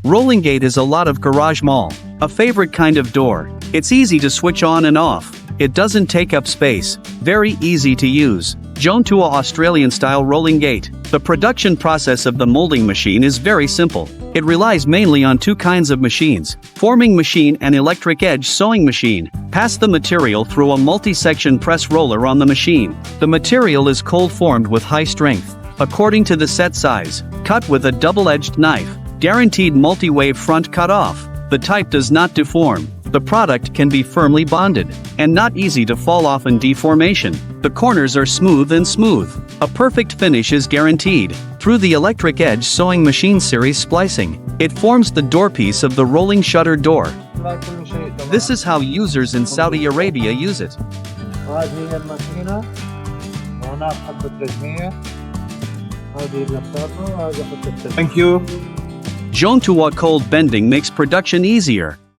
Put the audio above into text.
Rolling gate is a lot of garage mall. A favorite kind of door. It's easy to switch on and off. It doesn't take up space. Very easy to use. Joan to a Australian-style rolling gate. The production process of the molding machine is very simple. It relies mainly on two kinds of machines, forming machine and electric edge sewing machine. Pass the material through a multi-section press roller on the machine. The material is cold formed with high strength. According to the set size, cut with a double-edged knife. Guaranteed multi-wave front cut off. The type does not deform. The product can be firmly bonded, and not easy to fall off in deformation. The corners are smooth and smooth. A perfect finish is guaranteed. Through the electric edge sewing machine series splicing, it forms the door piece of the rolling shutter door. This is how users in Saudi Arabia use it. هذه هي الماكينة وهناك حبة تجميع هذه اللفافة وهذه حبة تجميع. Thank you. Joan to cold bending makes production easier.